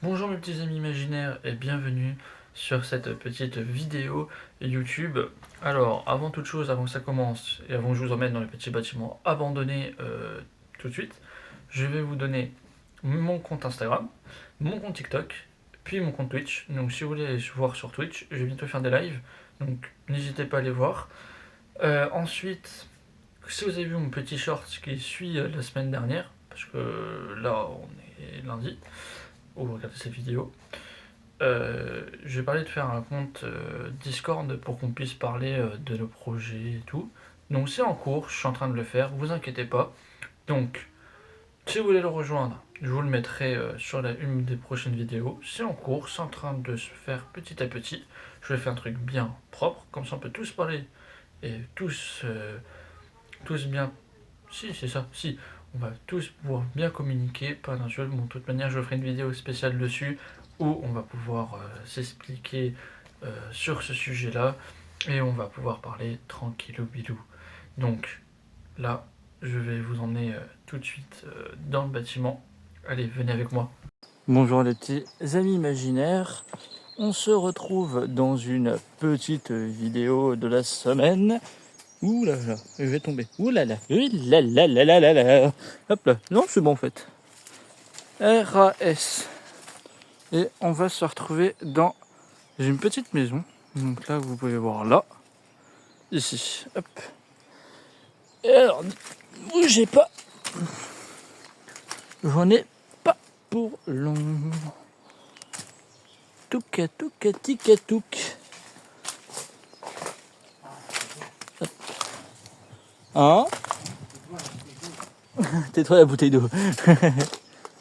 Bonjour mes petits amis imaginaires et bienvenue sur cette petite vidéo YouTube. Alors, avant toute chose, avant que ça commence et avant que je vous emmène dans les petits bâtiments abandonnés tout de suite, je vais vous donner mon compte Instagram, mon compte TikTok, puis mon compte Twitch. Donc si vous voulez aller voir sur Twitch, je vais bientôt faire des lives, donc n'hésitez pas à les voir. Ensuite, si vous avez vu mon petit short qui suit la semaine dernière, parce que là on est lundi, où vous regardez cette vidéo, je vais parler de faire un compte Discord pour qu'on puisse parler de nos projets et tout. Donc c'est en cours, je suis en train de le faire, vous inquiétez pas. Donc, si vous voulez le rejoindre, je vous le mettrai sur une des prochaines vidéos. C'est en cours, c'est en train de se faire petit à petit. Je vais faire un truc bien propre, comme ça on peut tous parler et tous bien. Si, c'est ça, si. On va tous pouvoir bien communiquer par un jeu. Bon, de toute manière, je ferai une vidéo spéciale dessus où on va pouvoir s'expliquer sur ce sujet-là et on va pouvoir parler tranquillou bilou. Donc là, je vais vous emmener tout de suite dans le bâtiment. Allez, venez avec moi. Bonjour les petits amis imaginaires. On se retrouve dans une petite vidéo de la semaine. Ouh là là, je vais tomber. Ouh là là, là là là là là là. Hop là, non c'est bon en fait. RAS. Et on va se retrouver dans une petite maison. Donc là, vous pouvez voir là. Ici, hop. Et alors, bougez pas. J'en ai pas pour long. Touka touka tika touk. Hein? Tais-toi la bouteille d'eau.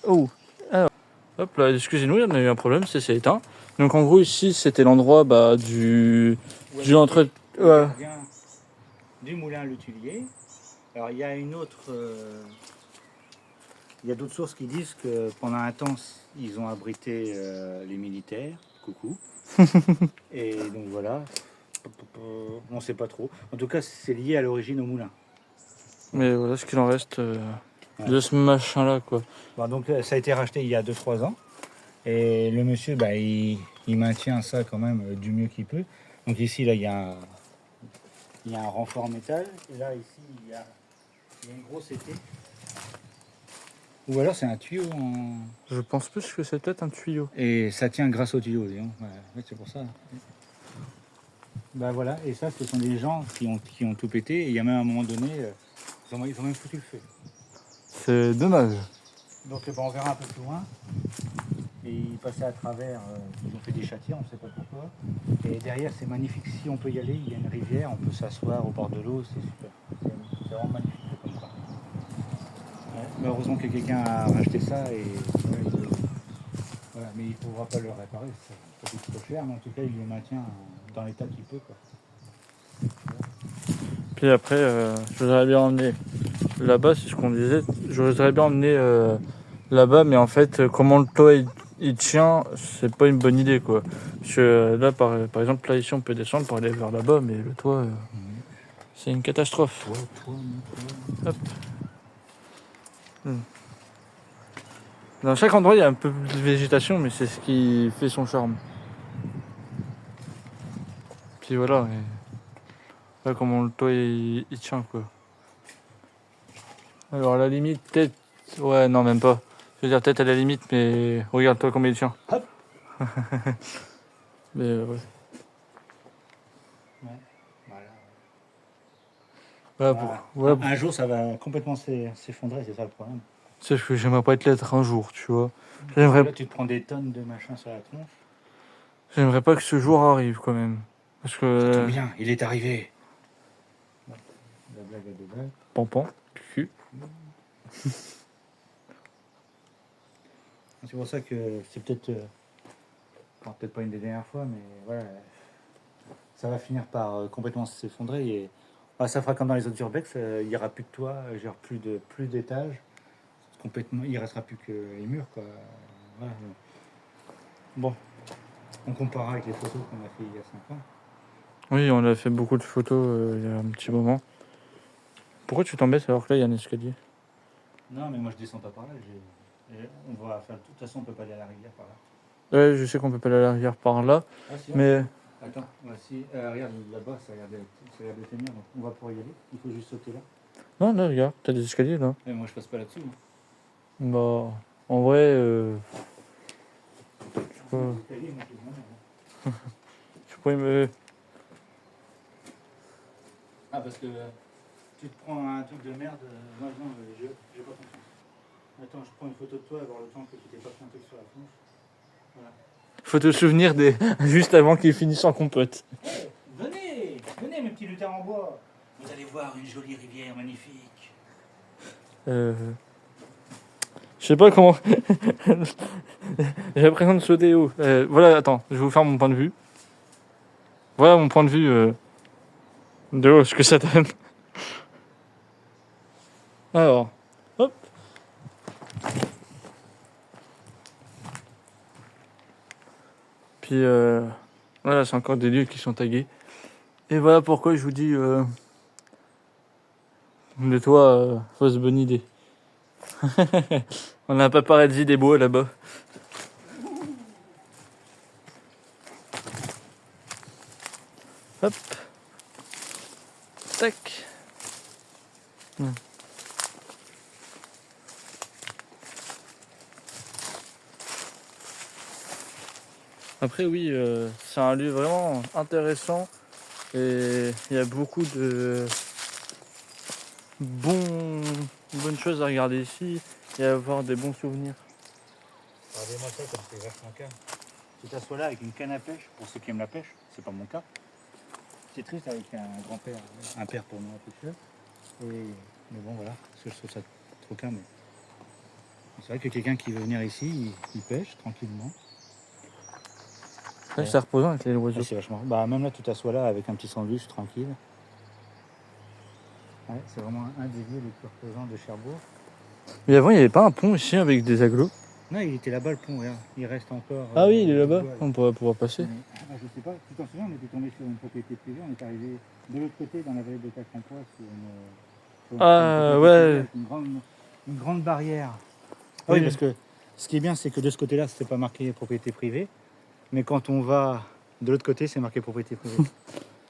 Oh. Alors, hop là, excusez-nous, il y en a eu un problème, c'est éteint. Donc en gros ici c'était l'endroit du entre. Ouais. Du moulin à l'Utulier. Alors il y a une autre, il y a d'autres sources qui disent que pendant un temps ils ont abrité les militaires. Coucou. Et donc voilà, on ne sait pas trop. En tout cas c'est lié à l'origine au moulin. Mais voilà ce qu'il en reste Ouais. de ce machin là quoi. Bon, donc ça a été racheté il y a 2-3 ans. Et le monsieur, il maintient ça quand même du mieux qu'il peut. Donc ici, là, il y a un renfort métal. Et là, ici, il y a une grosse épée. Ou alors c'est un tuyau en... Je pense plus que c'est peut-être un tuyau. Et ça tient grâce au tuyau, disons. Ouais, c'est pour ça. Bah voilà, et ça, ce sont des gens qui ont tout pété. Et il y a même un moment donné, ils ont même foutu le feu. C'est dommage. Donc on verra un peu plus loin. Et ils passaient à travers, ils ont fait des châtiers, on ne sait pas pourquoi. Et derrière, c'est magnifique. Si on peut y aller, il y a une rivière, on peut s'asseoir au bord de l'eau, c'est super. C'est vraiment magnifique comme ça. Ouais. Mais heureusement que quelqu'un a racheté ça et voilà, mais il ne pourra pas le réparer, ça coûte trop cher, mais en tout cas, il le maintient dans l'état qu'il peut, quoi. Puis après, je voudrais bien emmener là-bas, c'est ce qu'on disait. Je voudrais bien emmener là-bas, mais en fait, comment le toit il tient, c'est pas une bonne idée quoi. Parce que là, par exemple, là ici, on peut descendre pour aller vers là-bas, mais le toit, c'est une catastrophe. Hop. Dans chaque endroit, il y a un peu de végétation, mais c'est ce qui fait son charme. Puis voilà, et là, comment le toit il tient quoi. Alors à la limite, peut-être. Ouais, non, même pas. Je veux dire, peut-être à la limite, mais regarde-toi combien il tient. Hop. Mais ouais. Ouais, voilà. Voilà, Un jour, ça va complètement s'effondrer, c'est ça le problème. c'est ce que j'aimerais pas être l'être un jour, tu vois. Là, tu te prends des tonnes de machin sur la tronche. J'aimerais pas que ce jour arrive quand même. Parce Ça que. tombe bien, il est arrivé. La blague à deux blagues. Pampan, cul. C'est pour ça que c'est peut-être, peut-être pas une des dernières fois, mais voilà, ça va finir par complètement s'effondrer et ça fera comme dans les autres urbex, il n'y aura plus de toit, genre plus d'étages, complètement, il restera plus que les murs, quoi. Voilà. Bon, on comparera avec les photos qu'on a fait il y a 5 ans. Oui, on a fait beaucoup de photos il y a un petit moment. Pourquoi tu t'embêtes alors que là il y a un escalier? Non, mais moi je descends pas par là. Et on va faire. De toute façon, on peut pas aller à la rivière par là. Ouais, je sais qu'on peut pas aller à la rivière par là, Ah, si, mais attends, voici. Regarde là-bas, ça a l'air de tenir. Donc on va pouvoir y aller. Il faut juste sauter là. non, là, regarde, t'as des escaliers là. Et moi, je passe pas là-dessus. Moi. Bah, en vrai, L'escalier, moi, je le vois, hein. tu pourrais me. Ah, parce que tu te prends un truc de merde. Non, non, j'ai pas confiance. Attends, je prends une photo de toi, avoir le temps que tu t'es pas fait un truc sur la tronche. Voilà. Faut te souvenir des. Juste avant qu'ils finissent en compote. Hey, venez, mes petits lutins en bois. Vous allez voir une jolie rivière magnifique. Je sais pas comment. J'ai l'impression de sauter haut. Voilà, attends, je vais vous faire mon point de vue. Voilà mon point de vue de haut, ce que ça donne. Alors, hop. Puis voilà, c'est encore des lieux qui sont tagués. Et voilà pourquoi je vous dis le toit, fausse bonne idée. On a un paparazzi des bois là-bas. Hop. Tac. Après oui, c'est un lieu vraiment intéressant et il y a beaucoup de bonnes choses à regarder ici et à avoir des bons souvenirs. Regardez-moi ça comme c'est vachement calme. Tu t'assois là avec une canne à pêche, pour ceux qui aiment la pêche, c'est pas mon cas. C'est triste avec un grand-père, un père pour moi, pêcheur. Mais bon, voilà, parce que je trouve ça trop calme. C'est vrai que quelqu'un qui veut venir ici, il pêche tranquillement. Ouais, c'est reposant avec les Ah, oiseaux. c'est vachement. Bah, même là, tu t'assois là avec un petit sandwich tranquille. Ouais, c'est vraiment un des lieux les plus reposants de Cherbourg. Mais avant, il n'y avait pas un pont ici avec des agglos. Non, il était là-bas le pont, regarde. Il reste encore. Ah oui, il est là-bas. du bois, là. On pourrait pouvoir passer. Mais, je sais pas, tu t'en souviens, on était tombé sur une propriété privée, on est arrivé de l'autre côté dans la vallée de Cacampoix sur Ah, une propriété ouais. privée avec une grande barrière. Ah oui, Oui. parce que ce qui est bien, c'est que de ce côté-là, c'était pas marqué propriété privée, mais quand on va de l'autre côté, c'est marqué propriété privée.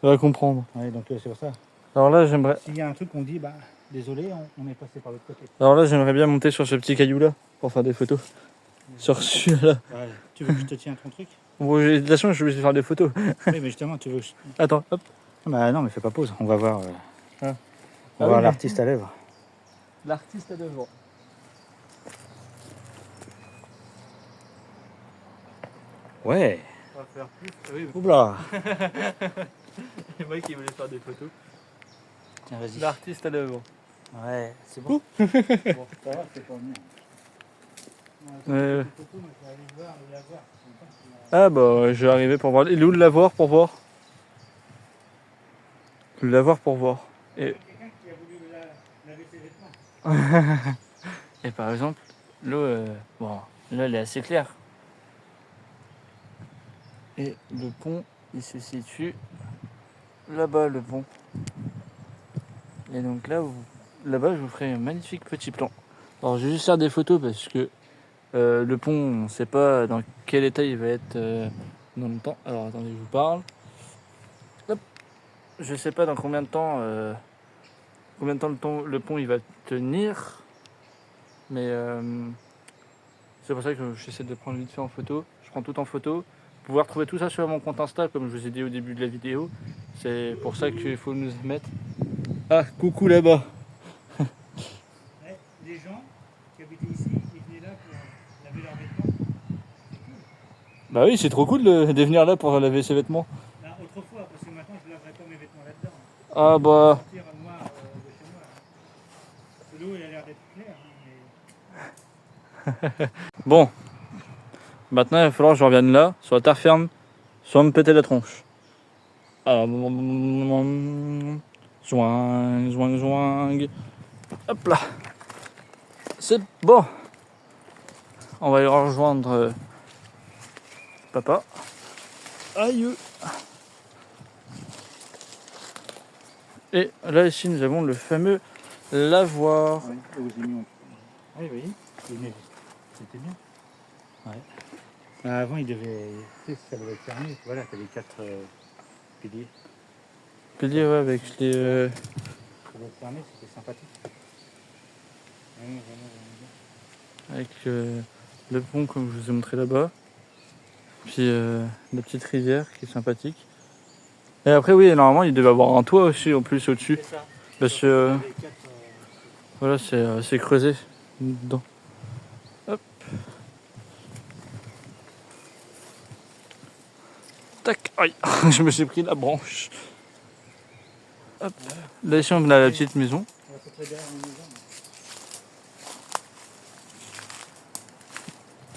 On va comprendre. Ouais, donc c'est pour ça. Alors là, j'aimerais. S'il y a un truc, on dit, bah, désolé, on est passé par l'autre côté. Alors là, j'aimerais bien monter sur ce petit caillou là pour faire des photos. Sur celui-là. Ouais, tu veux que je te tienne ton truc? Bon, de toute façon, je vais faire des photos. Oui, mais justement, tu veux que je... Attends, hop. Bah non, mais fais pas pause, on va voir, Ah. on va voir l'artiste à l'œuvre. L'artiste à devant. Ouais. On va faire plus. Oui, Oula. c'est moi qui voulais faire des photos. Tiens, vas-y. L'artiste à l'œuvre. Ouais, c'est bon. Ouh. Bon, ça va, c'est pas bien. Euh. Photo, moi, je vais aller voir le lavoir. Ah bah, je vais arriver pour voir. Il est où le lavoir pour voir? Le lavoir pour voir. Et, Quelqu'un qui a voulu laver ses vêtements. et par exemple, l'eau, bon, là elle est assez claire. Et le pont, il se situe là-bas, le pont. Et donc là-bas, je vous ferai un magnifique petit plan. Alors, je vais juste faire des photos parce que le pont, on ne sait pas dans quel état il va être dans le temps. Alors, attendez, je vous parle. Hop. Je sais pas dans combien de temps, le pont il va tenir. Mais c'est pour ça que j'essaie de prendre vite fait en photo. Je prends tout en photo. Pouvoir trouver tout ça sur mon compte Insta, comme je vous ai dit au début de la vidéo. C'est pour ça qu'il faut nous mettre. Ah, coucou là-bas. Ouais, les gens qui habitaient ici, ils venaient là pour laver leurs vêtements. Bah oui, c'est trop cool de venir là pour laver ses vêtements. Là, autrefois, parce que maintenant, je ne laverai pas mes vêtements là-dedans. Ah bah. Sortir noir de chez moi. Parce que l'eau, elle a l'air d'être claire. Mais... Bon. Maintenant, il va falloir que je revienne là, sur la terre ferme, sans me péter la tronche. Alors, zoing. Hop là. C'est bon. On va aller rejoindre papa. Aïe. Et là, ici, nous avons le fameux lavoir. Oui, oui, oui. C'était bien. Ouais. Avant, il devait. Tu sais, ça devait être fermé. Voilà, t'as les 4 piliers. Pilier, ouais, avec les. Ça devait être fermé, c'était sympathique. Vraiment, vraiment, vraiment bien. Avec le pont, comme je vous ai montré là-bas. Puis la petite rivière qui est sympathique. Et après, oui, normalement, il devait avoir un toit aussi, en plus, au-dessus. C'est ça. Parce que, Les 4, voilà, c'est creusé dedans. Hop. Tac, aïe, je me suis pris la branche. Hop. Là, ici, on a la petite maison. on va à peu près derrière la maison.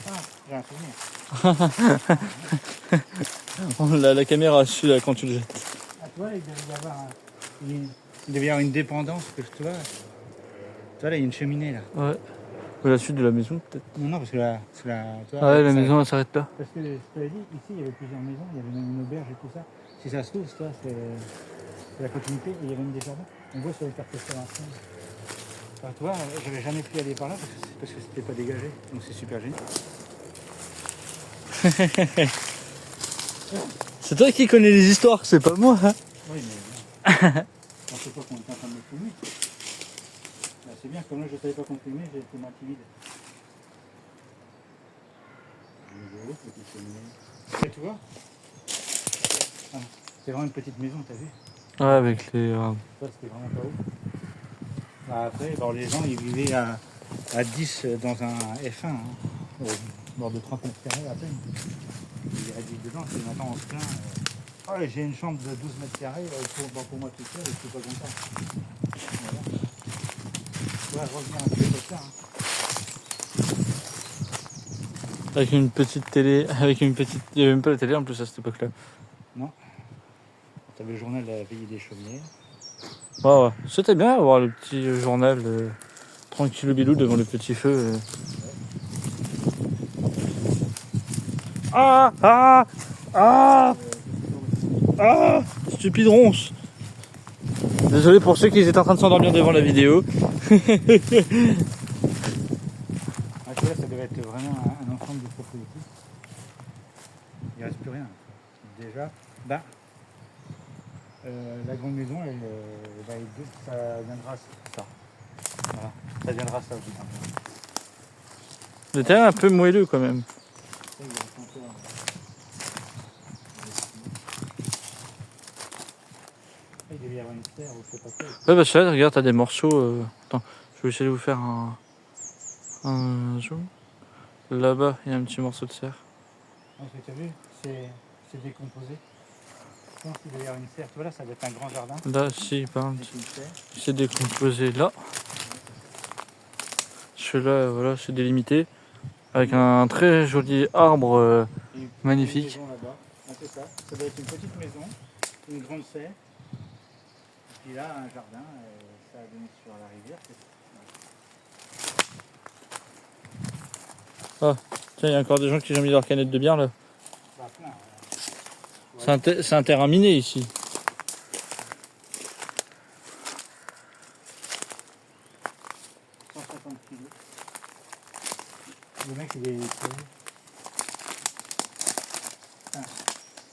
Ah, j'ai un souvenir. La caméra, celui-là, quand tu le jettes. Ah, tu vois, il devait y avoir une dépendance que tu vois. Tu vois, là, il y a une cheminée là. Ouais. Ou la suite de la maison, peut-être. Non, parce que là, tu vois, Ah ouais, la ça- maison, elle s'arrête là. Parce que je te l'ai dit, ici, il y avait plusieurs maisons, il y avait même une auberge et tout ça. Si ça se trouve, toi, c'est la continuité et il y avait même des jardins. On voit sur les cartes postales anciennes. Enfin, tu vois, j'avais jamais pu aller par là parce que c'était pas dégagé. Donc c'est super génial. C'est toi qui connais les histoires, c'est pas moi. Hein. Oui, mais on sait pas qu'on est en train de me filmer. Bah, c'est bien, comme là je savais pas qu'on filmait, j'ai été moins timide. Et tu vois, ah, c'est vraiment une petite maison, t'as vu? Ouais, avec les. Ça, c'était vraiment pas ouf. Bah, après, bon, les gens ils vivaient à 10 dans un F1, hein, bord de 30 mètres carrés à peine. Ils iraient 10 dedans, c'est maintenant on se plaint. Ah ouais, j'ai une chambre de 12 mètres carrés pour moi tout seul et je suis pas content. Voilà. Ouais, revenir un peu comme ça. Hein. Avec une petite télé, avec une petite. Il n'y avait même pas la télé en plus à cette époque-là. Non. T'avais le journal de la veillée des chaumières. Ouais, ouais. C'était bien avoir le petit journal tranquille bilou devant le petit feu. Ah ah ah ah stupide ronce. Désolé pour ceux qui étaient en train de s'endormir devant la vidéo. Ah, tu vois, ça devait être vraiment un ensemble de propriétés. Il ne reste plus rien. Déjà, bah, la grande maison, ça viendra ça. Voilà, ça viendra ça au bout d'un moment. Le terrain un peu moelleux quand même. Ça, il reste encore. Il devait y avoir une serre ou je sais pas quoi. Ouais, bah ça, regarde, t'as des morceaux. Attends, je vais essayer de vous faire un zoom. Là-bas, il y a un petit morceau de serre. Ah, tu as vu, c'est décomposé. Je pense qu'il doit y avoir une serre. Tu vois là, ça doit être un grand jardin. Là, si, par exemple, Avec une serre. c'est décomposé là. Celui-là, voilà, c'est délimité. Avec un très joli arbre Et une magnifique. maison là-bas. Ah, c'est ça. Ça doit être une petite maison, une grande serre. Et puis là, un jardin. Ça donne sur la rivière. Tiens, il y a encore des gens qui ont mis leur canette de bière là. Bah, plein. C'est un terrain miné ici. 150 kilos. Le mec, il est crevé. Ah,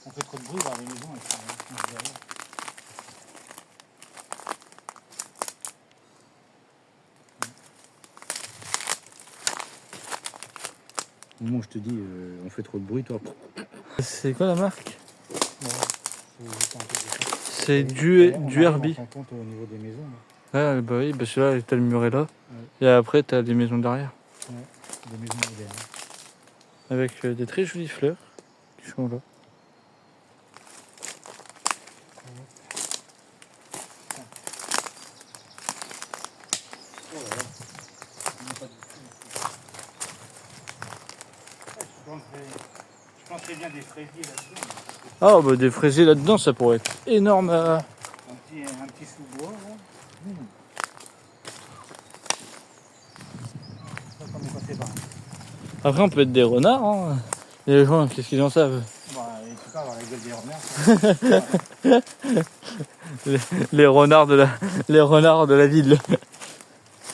on fait trop de bruit dans les maisons. Et ça, au moment où je te dis, on fait trop de bruit, toi. C'est quoi la marque? Ouais, C'est du Herbie. On compte au niveau des maisons. Ouais, bah oui, parce que là, t'as le muret là. Ouais. Et après, t'as des maisons derrière. Ouais, des maisons modernes. Avec des très jolies fleurs qui sont là. Oh là là. On n'a pas du tout. Je planterais bien des fraisiers là-dedans. Ah, bah des fraisiers là-dedans, ça pourrait être énorme. Un petit sous-bois là. Ça, on est passé par là. Après, on peut être des renards. Hein. Et les gens, qu'est-ce qu'ils en savent? Bah, et tu peux avoir la gueule des renards. Les renards les renards de la ville.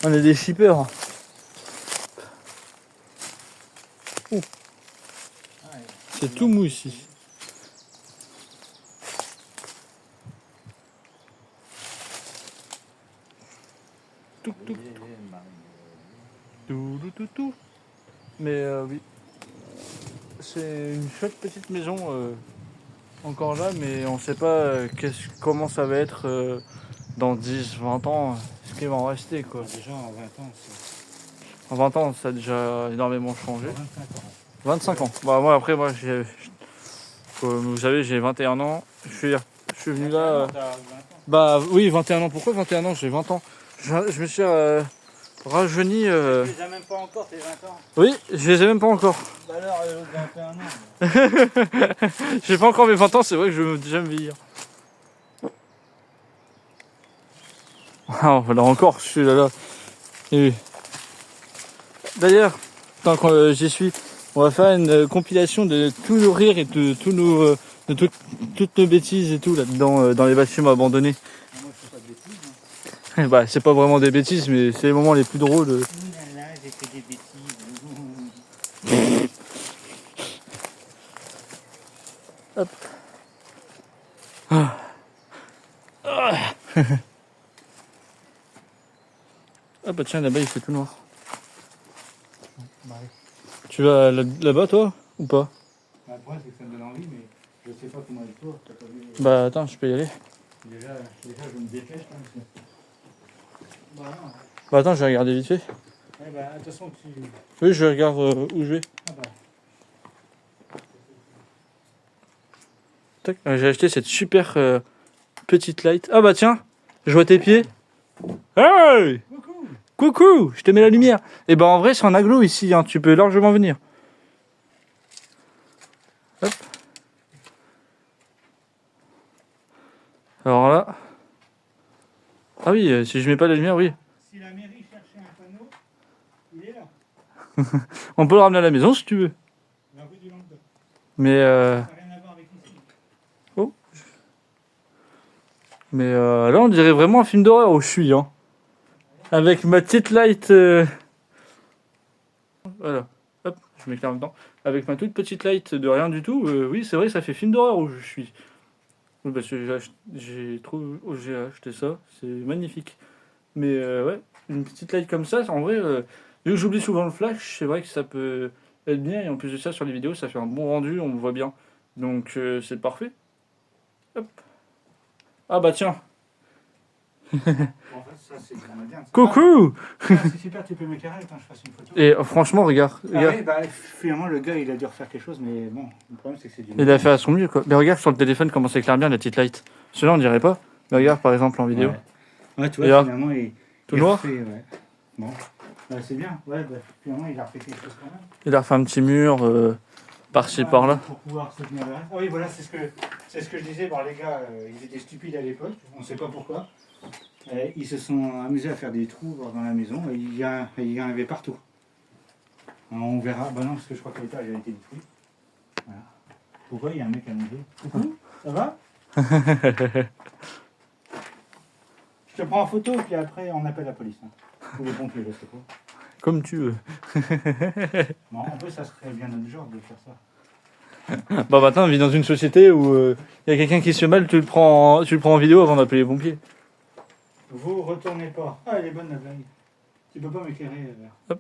On est des shippers. Oh, Ah, ouais. c'est tout mou ici. Tout, tout, tout, tout, tout, tout. Mais oui, c'est une chouette petite maison encore là, mais on sait pas comment ça va être dans 10, 20 ans, ce qui va en rester quoi. Déjà en 20 ans, c'est En 20 ans, ça a déjà énormément changé. 25 ans. 25 ans. Bah moi après, comme vous savez, j'ai 21 ans. Je suis venu là. T'as 20 ans. Bah oui, 21 ans. Pourquoi 21 ans? J'ai 20 ans. Je me suis rajeuni. Tu les as même pas encore, tes 20 ans. Oui, je les ai même pas encore. Bah alors, 21 ans. J'ai pas encore mes 20 ans, c'est vrai que je veux déjà me vieillir. Ah, voilà encore, je suis là. Et oui. D'ailleurs, tant que j'y suis, on va faire une compilation de tous nos rires et de tous nos, toutes nos bêtises et tout là-dedans, dans les bâtiments abandonnés. Moi, je fais pas de bêtises. Bah, c'est pas vraiment des bêtises, mais c'est les moments les plus drôles. Ouh là là, j'ai fait des bêtises. Hop. Ah bah tiens, là-bas il fait tout noir. Bah, Tu vas là-bas toi ou pas? le problème, c'est que ça me donne envie, mais je sais pas comment il faut. T'as pas vu. Bah attends, je peux y aller. Déjà, je me dépêche. Là, Bah non. Bah attends, je vais regarder vite fait. Ouais, bah, de toute façon, Oui, je regarde où je vais. Ah bah. Tac. J'ai acheté cette super petite light. Ah bah tiens, je vois tes pieds. Hey! Coucou. Coucou, je te mets la lumière. Et bah en vrai, c'est en aglo ici, hein, tu peux largement venir. Hop. Alors là. Ah oui, si je mets pas la lumière, oui. Si la mairie cherchait un panneau, il est là. On peut le ramener à la maison si tu veux. La rue du Languedoc. Mais Ça n'a rien à voir avec ici. là, on dirait vraiment un film d'horreur où je suis, hein. Avec ma petite light. Voilà. Hop, je m'éclaire en même temps. Avec ma toute petite light de rien du tout, oui, c'est vrai, ça fait film d'horreur où je suis. Oui, parce que j'ai acheté ça, c'est magnifique. Mais ouais, une petite light comme ça, en vrai, vu que j'oublie souvent le flash, c'est vrai que ça peut être bien. Et en plus de ça, sur les vidéos, ça fait un bon rendu, on le voit bien. Donc c'est parfait. Hop. Ah bah tiens. Bon, en fait, ça, c'est vraiment bien. Coucou. Ah, c'est super, tu peux m'éclairer quand je fasse une photo. Et franchement, regarde. Ah regarde. oui, bah, finalement, le gars, il a dû refaire quelque chose, mais bon, le problème, c'est que c'est du. Il a fait à son mieux, quoi. Mais regarde sur le téléphone comment ça éclaire bien la petite light. Celui-là, on dirait pas. Mais regarde, par exemple, en vidéo. Ouais, tu Et vois, là, finalement, tout il noir. refait, ouais. Bon, bah, c'est bien. Ouais, bah, finalement, il a refait quelque chose quand même. Il a refait un petit mur par-ci, Ouais, par-là. pour pouvoir se tenir derrière. Ah oui, voilà, c'est ce que je disais. Bon, les gars, ils étaient stupides à l'époque, on ne sait pas pourquoi. Ils se sont amusés à faire des trous dans la maison et il y en avait partout. Alors, on verra. Bah non, parce que je crois que l'étage a été détruit. Voilà. Pourquoi il y a un mec à manger? Coucou, ça va? Je te prends en photo puis après on appelle la police. Hein. Ou les pompiers, je sais pas. Comme tu veux. Non, en plus ça serait bien notre genre de faire ça. Bah maintenant, on vit dans une société où il y a quelqu'un qui se fait mal, tu le prends en vidéo avant d'appeler les pompiers. Vous retournez pas. Ah, elle est bonne la blague. Tu peux pas m'éclairer vers.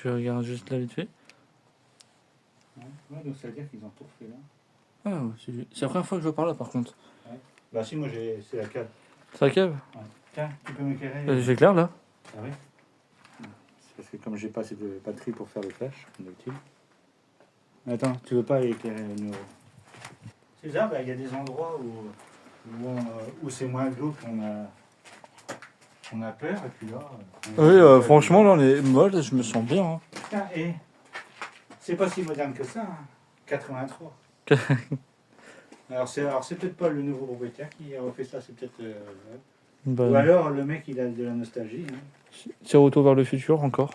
Je regarde juste là vite fait. Ouais, donc ça veut dire qu'ils ont tout refait là. Ah, c'est la première fois que je parle là par contre. Ouais. Bah si, moi c'est la cave. C'est la cave? Ouais. Tiens, tu peux m'éclairer. J'éclaire là. Ah oui. C'est parce que comme j'ai pas assez de batterie pour faire le flash, comme d'habitude. Attends, tu veux pas éclairer le numéro? C'est ça, bah, il y a des endroits où c'est moins glauque qu'on a peur, et puis là... Oui, franchement, là, on est molle, je me sens bien. Hein. Putain, et c'est pas si moderne que ça, hein. 83. Alors c'est peut-être pas le nouveau propriétaire qui a refait ça, c'est peut-être... Bah, Ou alors le mec il a de la nostalgie. Hein. c'est retour vers le futur encore.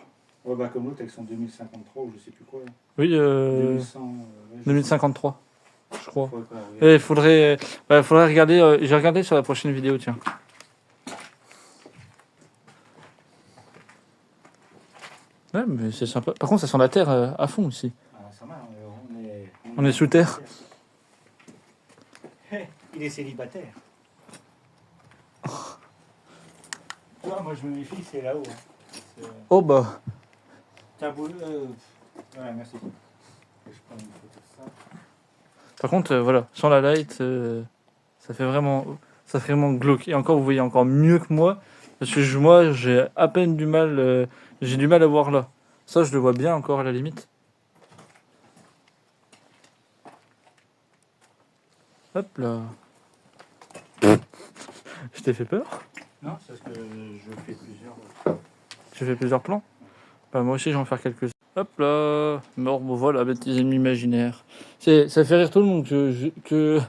Ouais, bah comme l'autre avec son 2053 ou je sais plus quoi. Là. Oui, 2100, ouais, 2053, je crois. crois quoi, Et il faudrait regarder. J'ai regardé sur la prochaine vidéo, tiens. Ouais, mais c'est sympa. Par contre, ça sent la terre à fond ici. Ah, On est sous terre. Il est célibataire. Toi, moi je me méfie, c'est là-haut. Hein. Oh bah. T'as beau. Voilà, merci. Je prends une photo de ça. Par contre, voilà, sans la light, ça fait vraiment glauque. Et encore, vous voyez encore mieux que moi. Parce que moi, j'ai à peine du mal. J'ai du mal à voir là. Ça, je le vois bien encore à la limite. Hop là. Je t'ai fait peur? Non, c'est parce que je fais plusieurs. Tu fais plusieurs plans? Bah, moi aussi, j'en vais en faire quelques-uns. Hop là. Bon, voilà, petits ennemis imaginaires. Ça fait rire tout le monde que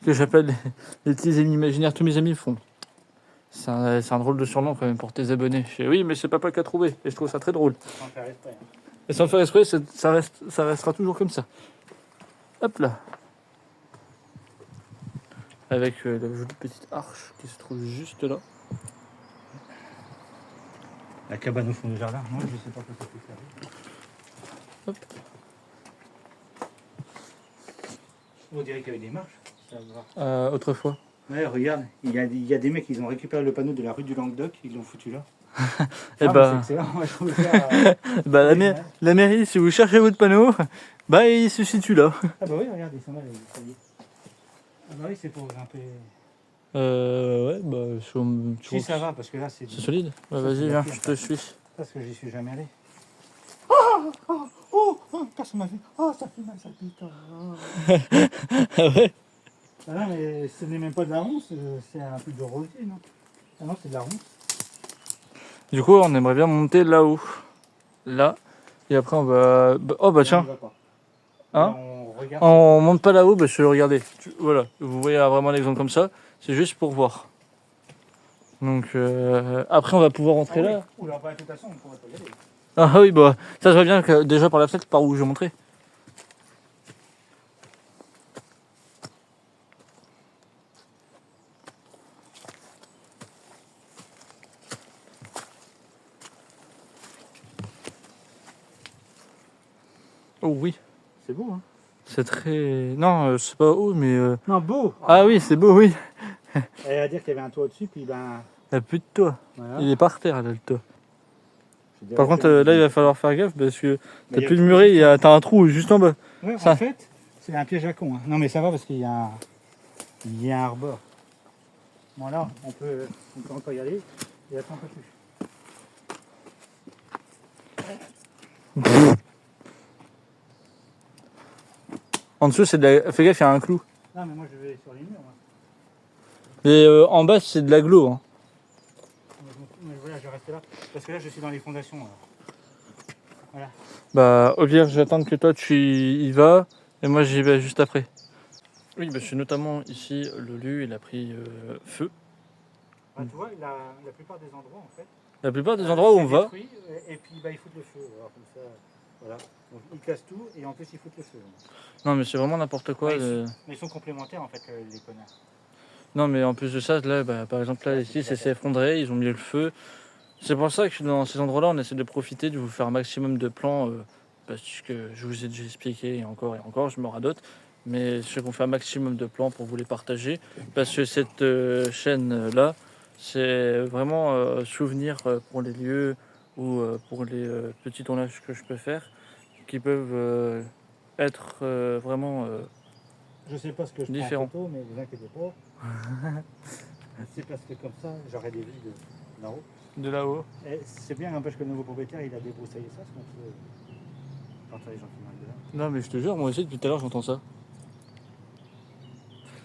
j'appelle les petits ennemis imaginaires. Tous mes amis le font. C'est un drôle de surnom quand même pour tes abonnés. Je fais, oui, mais c'est papa qui a trouvé. Et je trouve ça très drôle. Sans faire exprès. Hein. Et sans faire exprès, ça restera toujours comme ça. Hop là. Avec la jolie petite arche qui se trouve juste là. La cabane au fond du jardin. Moi, je sais pas quoi ça peut faire. Hop. On dirait qu'il y avait des marches. Ça va. Autrefois. Ouais, regarde, il y a des mecs, ils ont récupéré le panneau de la rue du Languedoc, ils l'ont foutu là. Et C'est excellent, moi je trouve ça. Bah, la mairie, si vous cherchez votre panneau, bah il se situe là. Ah bah oui, regarde, ils sont là, les escaliers. Ah bah oui, c'est pour grimper. Ouais, bah Si ça va, parce que là c'est. C'est solide. Bah, Ça, vas-y, c'est viens, la je te suis. Parce que j'y suis jamais allé. Oh, personne m'a vu. Oh, ça fait mal, ça pique. Ah ouais. Ah non, mais ce n'est même pas de la ronce, c'est un truc de rosier, non? Ah non, c'est de la ronce. Du coup, on aimerait bien monter là-haut. Là. Et après, on va. Oh bah tiens. Hein? On regarde. On monte pas là-haut parce que regardez. Voilà. Vous voyez vraiment l'exemple comme ça. C'est juste pour voir. Donc après, on va pouvoir rentrer là. Oula, bah, de toute façon, on pourrait pas y aller. Ah oui, bah ça se voit bien que déjà par la fenêtre par où je montrais. Oh oui, C'est beau, hein? c'est très. Non, c'est pas haut, mais. Non, beau! Ah oui, c'est beau, oui. Elle a dire qu'il y avait un toit au-dessus, puis ben. Il n'y a plus de toit. Voilà. Il est par terre, là, le toit. Je dirais Par contre, que- là, il va falloir faire gaffe parce que Mais t'as il y a plus de tout muret, juste- t'as un trou juste en bas. Ouais, Ça. en fait, c'est un piège à con. Hein. Non, mais ça va parce qu'il y a un rebord. Bon, là, on peut encore y aller. Et attends un peu plus. En dessous, c'est de la. Fais gaffe, il y a un clou. Non, mais moi, je vais sur les murs. Moi. Et en bas, c'est de l'agglo. Hein. Mais voilà, je vais rester là. Parce que là, je suis dans les fondations. Alors. Voilà. Bah, au pire, j'attends que toi, tu y vas. Et moi, j'y vais juste après. Oui, parce que notamment ici, le lieu, il a pris feu. Bah, tu vois, la plupart des endroits, en fait. La plupart des endroits où on c'est va. détruit, et puis, bah, ils foutent le feu. Alors, comme ça, voilà. Donc, ils cassent tout et en plus, ils foutent le feu. Non, mais c'est vraiment n'importe quoi. Ouais, Mais ils sont complémentaires, en fait, les connards. Non, mais en plus de ça, là, bah, par exemple, là, ici, c'est effondré, ils ont mis le feu. C'est pour ça que dans ces endroits-là, on essaie de profiter, de vous faire un maximum de plans, parce que je vous ai déjà expliqué, et encore, je me radote. Mais je qu'on fait un maximum de plans pour vous les partager, parce que cette chaîne-là, c'est vraiment souvenir pour les lieux ou pour les petits tournages que je peux faire, qui peuvent être vraiment... Je sais pas ce que je Différent. prends en photo, mais ne vous inquiétez pas. C'est parce que comme ça, j'aurai des vues de là-haut. de là-haut. Et c'est bien, n'empêche que le nouveau propriétaire, il a débroussaillé ça, parce qu'on peut... J'entends les gens qui marquent de là. Non, mais je te jure, moi aussi, depuis tout à l'heure, j'entends ça.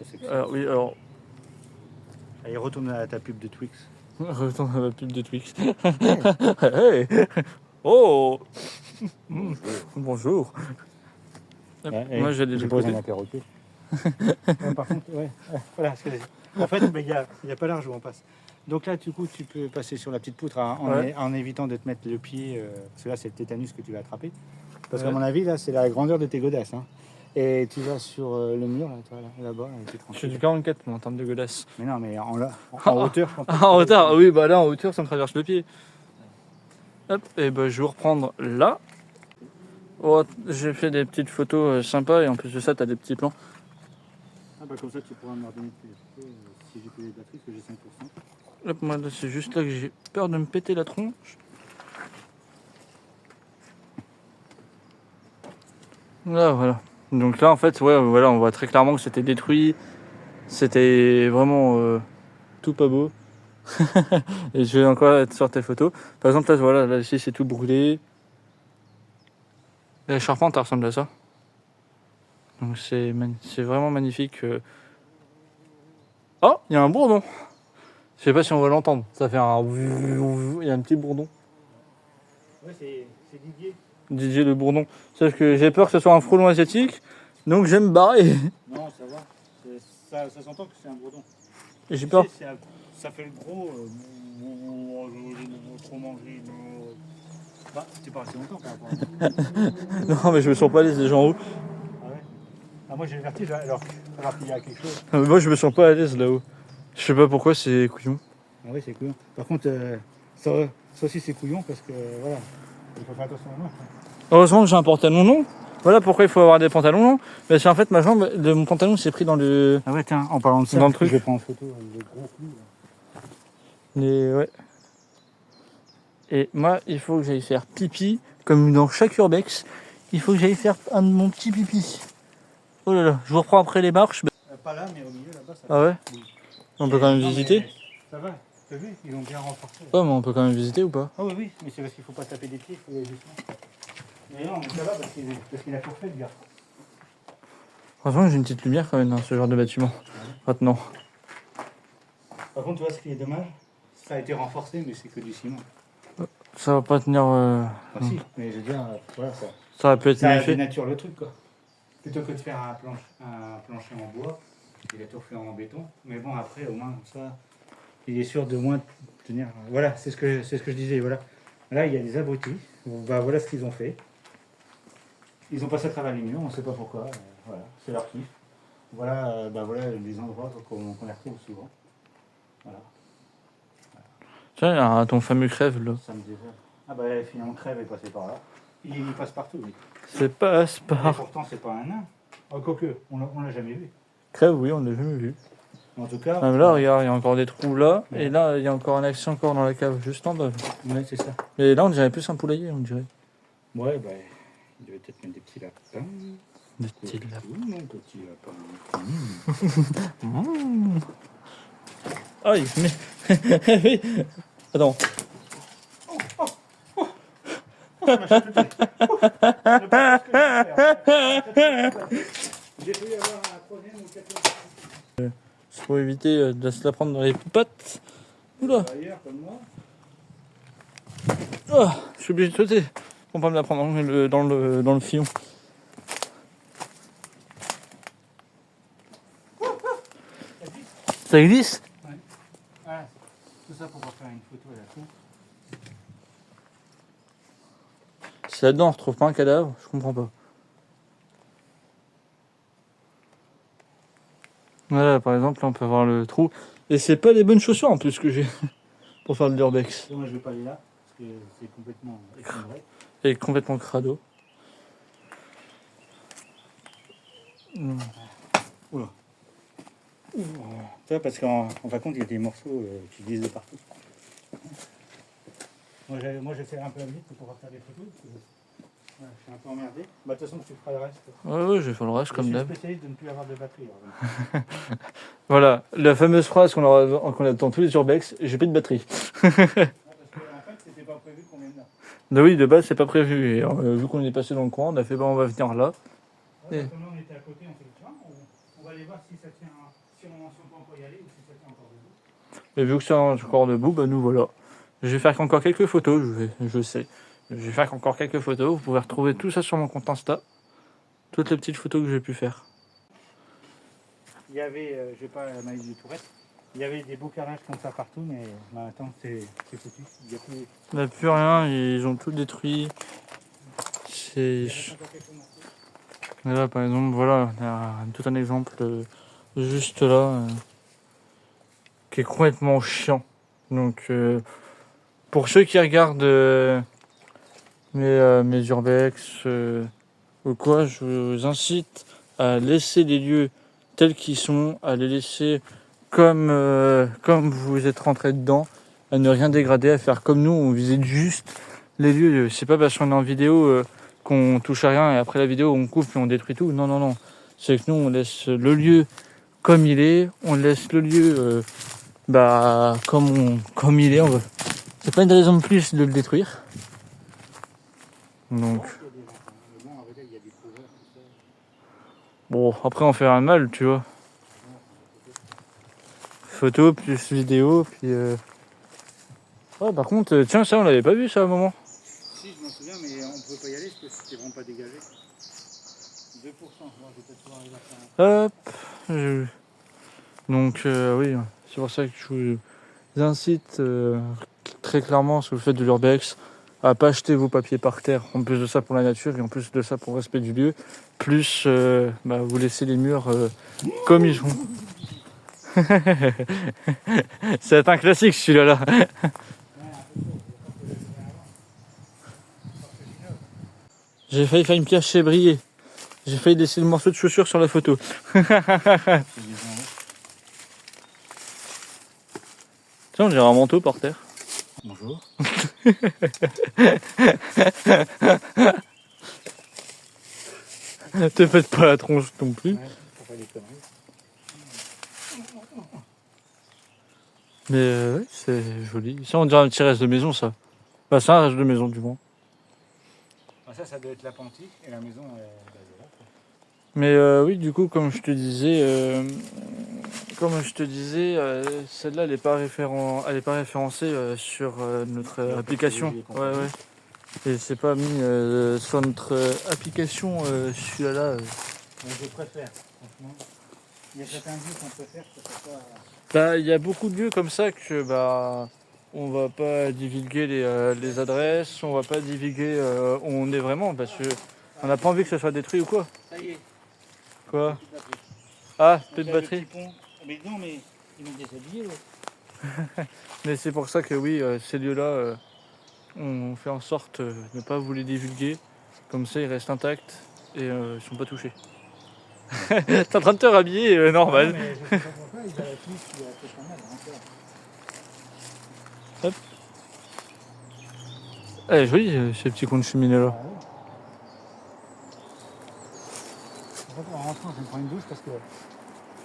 C'est que Alors, oui, alors, Allez, retourne à ta pub de Twix. retourne à la pub de Twix. Hey. Oh. Bonjour. Moi, j'ai des j'ai posé un interrogé. Par contre, ouais. Voilà, ce que j'ai dit. En fait, il n'y a pas large où on passe. Donc là, du coup, tu peux passer sur la petite poutre en évitant de te mettre le pied, parce que là, c'est le tétanus que tu vas attraper. Parce qu'à mon avis, là, c'est la grandeur de tes godasses. Hein. Et tu vas sur le mur, là-bas, et tu es Je tranquille. fais du 44 moi, en termes de godasses. Mais non, mais en hauteur. je pense pas. En hauteur, oui, bah là, en hauteur, ça me traverse le pied. Hop, et bah je vais vous reprendre là. Oh, j'ai fait des petites photos sympas et en plus de ça, t'as des petits plans. Ah bah comme ça tu pourras me redonner plus de photos si j'ai plus les batteries, parce que j'ai 5%. Hop, moi, là, c'est juste là que j'ai peur de me péter la tronche. Là, voilà. Donc là, en fait, ouais, voilà, on voit très clairement que c'était détruit. C'était vraiment tout pas beau. Et je vais encore être sur tes photos. Par exemple, là, voilà, là, ici, c'est tout brûlé. La charpente, elle ressemble à ça. Donc c'est vraiment magnifique. Oh, il y a un bourdon. Je sais pas si on va l'entendre. Ça fait un... Il y a un petit bourdon. Ouais, c'est Didier. Didier le bourdon. Sauf que j'ai peur que ce soit un frelon asiatique. Donc je vais me barrer. Non, ça va. Ça s'entend que c'est un bourdon. Et j'ai Tu peur. sais, ça fait le gros. Trop manger. Bah, c'est pas assez longtemps par rapport à ça. Non, mais je me sens pas à l'aise des gens en haut. Ah ouais. Ah, moi j'ai le vertige alors qu'il y a quelque chose. Moi, je me sens pas à l'aise là-haut. Je sais pas pourquoi, c'est couillon. Ah oui, c'est couillon. Par contre, ça aussi c'est couillon parce que voilà, il faut faire attention à moi. Heureusement que j'ai un pantalon long. Voilà pourquoi il faut avoir des pantalons longs. Parce qu'en fait, ma jambe, mon pantalon s'est pris dans le. Ah ouais, tiens, en parlant de ça, Dans le truc. je vais prendre en photo le gros clou. Ouais. Et moi, il faut que j'aille faire pipi, comme dans chaque urbex. Il faut que j'aille faire mon petit pipi. Oh là là, je vous reprends après les marches. Pas là, mais au milieu là-bas. Ça Ah ouais. On peut quand même Non, visiter. mais ça va, t'as vu, ils ont bien renforcé. Ouais, mais on peut quand même visiter ou pas? Ah oui, oui, mais c'est parce qu'il faut pas taper des pieds, il faut y aller doucement. Mais non, mais ça va parce qu'il a tout fait le gars. Franchement, j'ai une petite lumière quand même dans ce genre de bâtiment. Maintenant. Par contre, tu vois, ce qui est dommage, ça a été renforcé, mais c'est que du ciment. Ça va pas tenir. Ah si, mais je veux dire, voilà, Ça aurait pu être ça mieux fait. dénature le truc, quoi. Plutôt que de faire un plancher en bois, il a tout fait en béton. Mais bon, après, au moins, ça, il est sûr de moins tenir. Voilà, c'est ce que je disais, voilà. Là, il y a des abrutis. Bah, voilà ce qu'ils ont fait. Ils ont passé à travers les murs, on ne sait pas pourquoi. Voilà, c'est leur kiff. Voilà, voilà des endroits qu'on les retrouve souvent. Voilà. Tiens, il y a ton fameux crève là. Ça me désole. Ah bah finalement Crève est passé par là. Il passe partout lui. C'est pas Et Spar. pourtant c'est pas un nain. Oh, quoique, on l'a jamais vu. Crève, oui, on l'a jamais vu. En tout cas. Ah, mais là, regarde, il y a encore des trous là. Et là, il y a encore un accès encore dans la cave, juste en bas. Ouais, c'est ça. Et là, on dirait plus un poulailler, on dirait. Ouais, bah il devait peut-être mettre des petits lapins. Des petits lapins. Mon petit lapin. Ah, il met. Oui. Attends. J'ai pu avoir un troisième ou quatrième. C'est pour éviter de se la prendre dans les pattes. Oula. Ailleurs comme moi. Oh, je suis obligé de sauter pour pas me la prendre dans le fion. Ça glisse? Ah, tout ça pour faire une photo à la con. Si là-dedans on retrouve pas un cadavre, je comprends pas. Voilà, par exemple, là on peut voir le trou. Et c'est pas les bonnes chaussures en plus que j'ai pour faire de l'urbex. Moi je vais pas aller là, parce que c'est complètement effondré. Et complètement crado. Oula. Tu vois, parce qu'en fin de compte, il y a des morceaux qui glissent de partout. Moi j'essaie un peu à vite pour pouvoir faire des photos. Parce que, ouais, je suis un peu emmerdé. Bah, de toute façon, tu feras le reste. Ouais, je vais faire le reste comme Je d'hab. suis spécialiste de ne plus avoir de batterie. Alors, Voilà, la fameuse phrase qu'on a dans tous les urbex, j'ai plus de batterie. parce qu'en fait, c'était pas prévu qu'on vienne là. Bah oui, de base c'est pas prévu. Et, vu qu'on est passé dans le coin, on a fait bah on va venir là. Ouais, Et- comme là, on était à côté, on s'est dit, tiens, on va aller voir si ça tient, si on peut encore y aller ou si ça tient encore debout. Et vu que c'est encore debout, bah nous voilà. Je vais faire encore quelques photos, je sais. Je vais faire encore quelques photos, vous pouvez retrouver tout ça sur mon compte Insta. Toutes les petites photos que j'ai pu faire. Il y avait, je vais pas la maladie du Tourette, il y avait des beaux carrelages comme ça partout, mais maintenant c'est foutu. Il y a plus. Il n'y a plus rien, ils ont tout détruit. Il C'est. reste encore quelques morceaux. Et là par exemple, voilà, on a tout un exemple juste là qui est complètement chiant. Donc pour ceux qui regardent mes urbex ou quoi, je vous incite à laisser les lieux tels qu'ils sont, à les laisser comme vous êtes rentré dedans, à ne rien dégrader, à faire comme nous, on visite juste les lieux. C'est pas parce qu'on est en vidéo qu'on touche à rien et après la vidéo on coupe et on détruit tout. Non, non, non. C'est que nous on laisse le lieu comme il est, on laisse le lieu comme il est. C'est pas une raison de plus de le détruire. Donc bon, après on fait un mal, tu vois. Photo plus vidéo, puis ouais, par contre, tiens, ça on l'avait pas vu ça à un moment. Si, je m'en souviens, mais on ne pouvait pas y aller parce que c'était vraiment pas dégagé. 2%, moi je vais peut-être pouvoir arriver à faire Donc oui, c'est pour ça que je vous incite très clairement sur le fait de l'urbex à pas jeter vos papiers par terre, en plus de ça pour la nature et en plus de ça pour le respect du lieu, plus vous laissez les murs comme ils sont. C'est un classique celui-là là. J'ai failli faire une pièce chez Brié. J'ai failli laisser le morceau de chaussure sur la photo. Tiens, on dirait un manteau par terre. Bonjour. Te faites pas la tronche non plus. Ouais, faut pas les conneries. Mais ouais, c'est joli. Ça, on dirait un petit reste de maison, ça. Bah, c'est un reste de maison, du moins. Ah, ça doit être l'appentis et la maison est là. Mais oui, du coup, comme je te disais, celle-là, elle n'est pas référencée sur notre application. Ouais, ouais. Et c'est pas mis sur notre application, celui-là. Mais je préfère, franchement. Il y a certains lieux qu'on préfère que ce soit. Bah, il y a beaucoup de lieux comme ça que on va pas divulguer les adresses, on va pas divulguer où on est vraiment parce que on n'a pas envie que ça soit détruit ou quoi. Ça y est. Quoi? Ah, plus de Donc, batterie. Mais non, mais ils m'ont déshabillé. Mais c'est pour ça que oui, ces lieux-là, on fait en sorte de ne pas vous les divulguer. Comme ça, ils restent intacts et ils sont pas touchés. T'es en train de te rhabiller, normal. Mais je sais pas pourquoi, ils avaient plus qu'il y a fait pas mal encore. Hop. Elle est jolie, ces petits coins de cheminée là. Ah ouais. En fait, en rentrant, je vais me prendre une douche parce que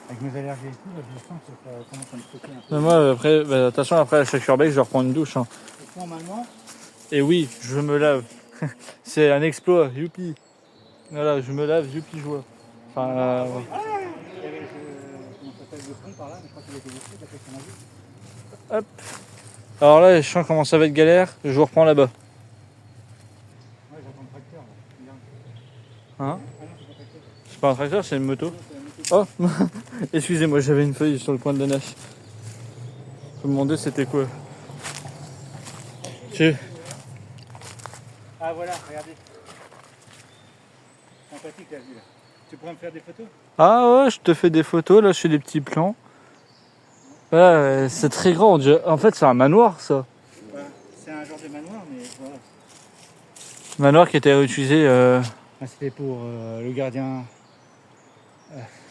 avec mes allergies et tout, là, je sens que ça commence à me choquer un peu. Mais moi, après, attention, après à chaque urbex, je reprends une douche. Hein. Et normalement, Et oui, je me lave. C'est un exploit, youpi. Voilà, je me lave, youpi joie. Enfin, il y avait comment ça s'appelle le pont par là, mais je crois qu'il a été détruit d'après ce qu'on a vu. hop. Alors là, je sens comment ça va être galère, je vous reprends là-bas. Ouais, j'entends le tracteur là. Hein? Ah non, c'est pas le tracteur. C'est pas un tracteur, c'est une moto. Non, c'est la moto. Oh excusez-moi, j'avais une feuille sur le coin de la nage. Je me demandais c'était quoi. Ah voilà, regardez. Sympathique la vue là. Tu pourrais me faire des photos? Ah ouais, je te fais des photos, là je fais des petits plans. Voilà, c'est très grand. En fait, c'est un manoir ça. Voilà. C'est un genre de manoir, mais voilà. Manoir qui était réutilisé. Ah, c'était pour le gardien.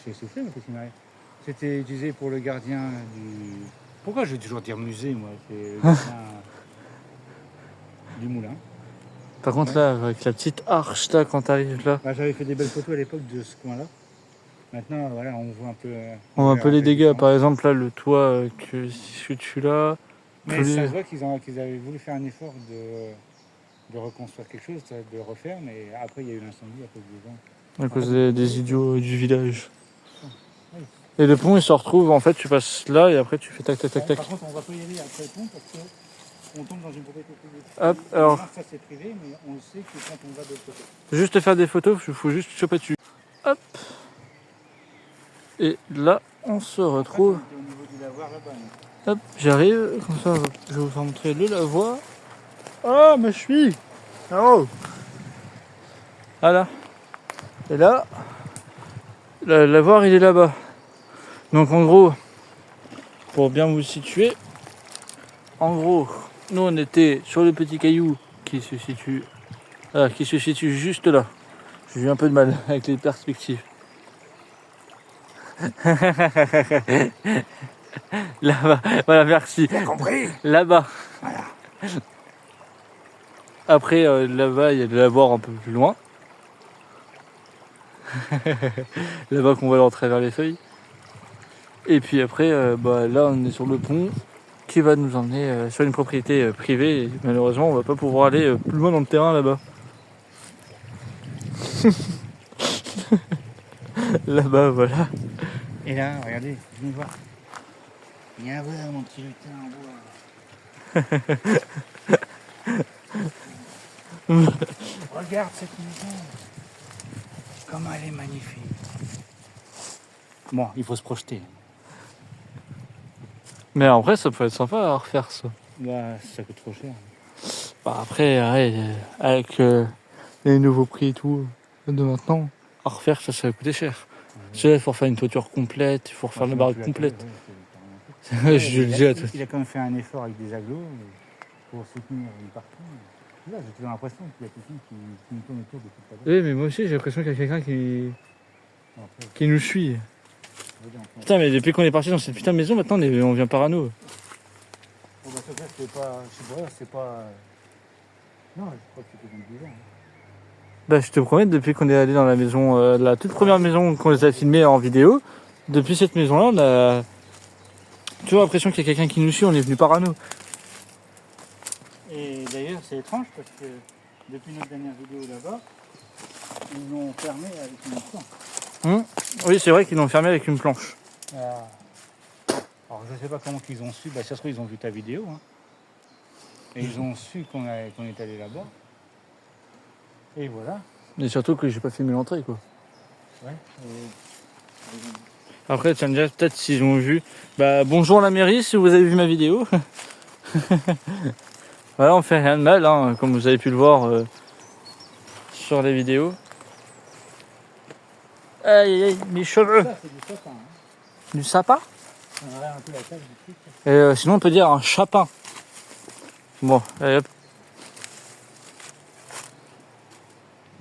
J'ai soufflé, mais qu'est-ce qui m'arrive? C'était utilisé pour le gardien du. Pourquoi je vais toujours dire musée, moi? C'est le gardien du moulin. Par contre, là, avec la petite arche là, quand t'arrives là, Bah, j'avais fait des belles photos à l'époque de ce coin-là. Maintenant, voilà, on voit un peu. on voit un peu les dégâts. différent. Par exemple, là, le toit que tu là. Mais tous les- ça se voit qu'ils avaient voulu faire un effort de reconstruire quelque chose, de refaire, mais après il y a eu l'incendie à cause des vents. À cause des idiots du village. Oui. Et le pont, il se retrouve, en fait, tu passes là et après tu fais tac tac tac tac. Par contre, on va pas y aller après le pont parce qu'on tombe dans une propriété privée. Hop, alors. Ça c'est privé, mais on le sait que quand on va de l'autre côté. Juste faire des photos, il faut juste choper dessus. Hop. Et là, on se retrouve. Après, on était au niveau du lavoir là-bas. Hop, j'arrive. Comme ça, je vais vous faire montrer le lavoir. Oh, mais je suis. Oh. Voilà. Et là, le lavoir, il est là-bas. Donc, en gros, pour bien vous situer, en gros, nous, on était sur le petit caillou qui se situe qui se situe juste là. J'ai eu un peu de mal avec les perspectives. Là-bas, voilà, merci. T'as compris? Là-bas. Voilà. Après, là-bas, il y a de la voir un peu plus loin. Là-bas qu'on va aller en travers les feuilles. Et puis après, là, on est sur le pont qui va nous emmener sur une propriété privée. Et malheureusement, on va pas pouvoir aller plus loin dans le terrain là-bas. Là-bas, voilà. Et là, regardez, venez voir. Viens voir mon petit lutin en bois. Regarde cette maison. Comment elle est magnifique. Bon, il faut se projeter. Mais en vrai, ça peut être sympa à refaire ça. Bah, ça coûte trop cher. Bah, après, ouais, avec les nouveaux prix et tout de maintenant, à refaire, ça va coûter cher. Tu sais, il faut refaire une toiture complète, il faut refaire la baraque complète. Je le dis à toi. Il a quand même fait un effort avec des agglos pour soutenir une partie. Là, j'ai toujours l'impression qu'il y a quelqu'un qui nous tourne autour de toute la boîte. Oui, mais moi aussi, j'ai l'impression qu'il y a quelqu'un Après, qui nous suit. regarde, Putain, mais depuis qu'on est parti dans cette putain de maison, maintenant, on vient parano. bon, bah, ça, c'est pas. Je sais pas, c'est pas. Non, je crois que c'était dans 10 ans. Hein. Bah, je te promets, depuis qu'on est allé dans la maison, la toute première maison qu'on les a filmée en vidéo, depuis cette maison-là, on a toujours l'impression qu'il y a quelqu'un qui nous suit, on est venu parano. Et d'ailleurs, c'est étrange parce que depuis notre dernière vidéo là-bas, ils l'ont fermé avec une planche. Oui, c'est vrai qu'ils l'ont fermé avec une planche. Alors, je sais pas comment ils ont su. Bah, ça se trouve, ils ont vu ta vidéo. Hein. Et ils ont su qu'on est allé là-bas. Et voilà. Et surtout que j'ai pas filmé l'entrée, quoi. Ouais. Après, tu vas me dire peut-être s'ils ont vu. Bah, bonjour la mairie, si vous avez vu ma vidéo. Voilà, on fait rien de mal, hein, comme vous avez pu le voir sur les vidéos. Aïe, aïe, aïe, mes cheveux. Ça, c'est du sapin. Hein. Du sapin. On aurait un peu la table du truc. Et sinon, on peut dire un chapin. Bon, allez hop.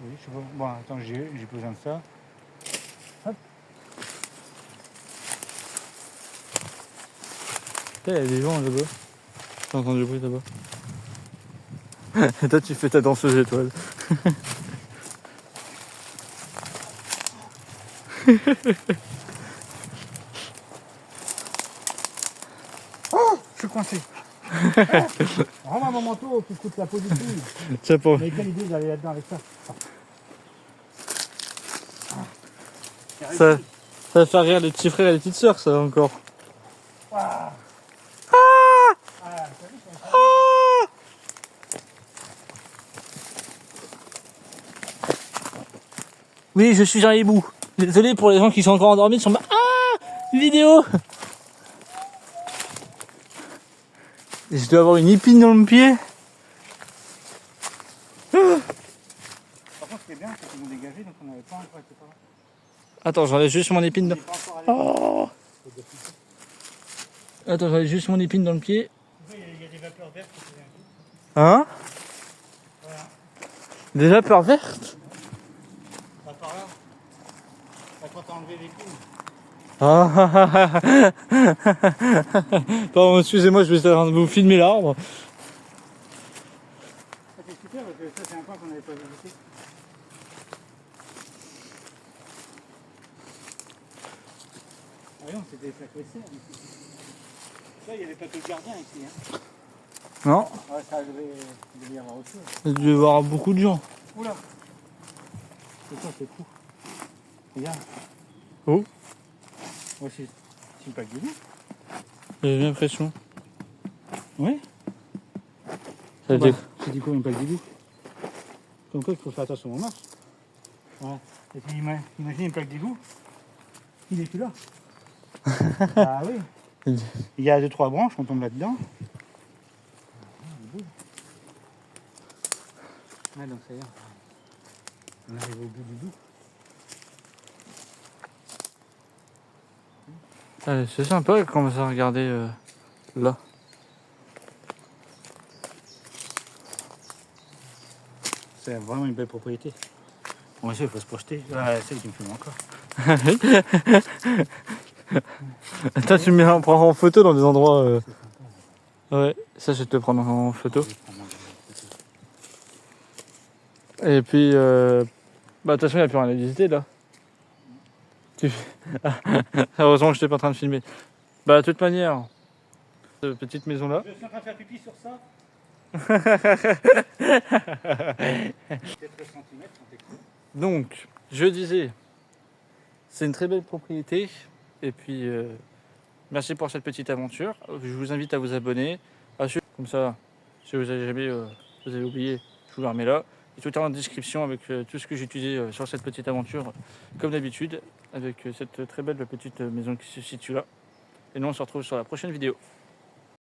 Oui, je sais pas. Bon, attends, j'ai besoin de ça. Hop. Il y a des gens là-bas. J'ai entendu le bruit là-bas. Et toi, tu fais ta danseuse étoile. Oh, je suis coincé. Rends-moi mon manteau qui coûte la peau du cul. Ça pour... Mais quelle idée d'aller là-dedans avec ça. Ça va faire rire les petits frères et les petites sœurs, ça encore. Ah. Oui, je suis un hibou. Désolé pour les gens qui sont encore endormis sur ma vidéo. Et je dois avoir une épine dans le pied. Par contre, ce qui est bien, c'est qu'ils ont dégagé, donc on n'avait pas encore été par là. Attends, j'enlève juste mon épine. On n'est pas encore allé. Oh. Attends, j'enlève juste mon épine dans le pied. Il y a des vapeurs vertes qui faisaient un coup. Hein? Voilà. Des vapeurs vertes? Là, par là. Là, quand t'as enlevé les couilles. Pardon, excusez-moi, je vais essayer de vous filmer l'arbre. Ça, c'est super parce que ça, c'est un coin qu'on n'avait pas visité. Voyons, c'était sacré serre ici. Là, il n'y avait pas que le gardien ici. Hein. Non, Ouais, ça devait y avoir autre chose. il doit y avoir beaucoup de gens. Oula. C'est quoi, c'est fou. Regarde. Oh, Ouais, c'est une plaque de loup. j'ai l'impression. Oui. Ça veut dire... C'est du coup une plaque de loup. Comme quoi, il faut faire attention aux marches. Ouais. Et puis imagine une plaque d'égout. Il est plus là. Ah oui. Il y a 2-3 branches, on tombe là-dedans. Ah, donc ça y est. On arrive au bout du bout. C'est sympa comme ça, regardez là. c'est vraiment une belle propriété. Bon, il faut se projeter. Ouais, celle qui me filme encore. Attends, tu me prends en photo dans des endroits. Ouais, ça je vais te le prendre en photo. Et puis, bah, de toute façon, il n'y a plus rien à visiter là. Heureusement que je n'étais pas en train de filmer. Bah, de toute manière, cette petite maison là. Je suis en train de faire pipi sur ça. Donc, je disais, c'est une très belle propriété. Et puis, merci pour cette petite aventure. Je vous invite à vous abonner. Comme ça, si vous avez jamais vous avez oublié, je vous le remets là. Et tout est en description avec tout ce que j'ai utilisé sur cette petite aventure, comme d'habitude, avec cette très belle petite maison qui se situe là. Et nous, on se retrouve sur la prochaine vidéo.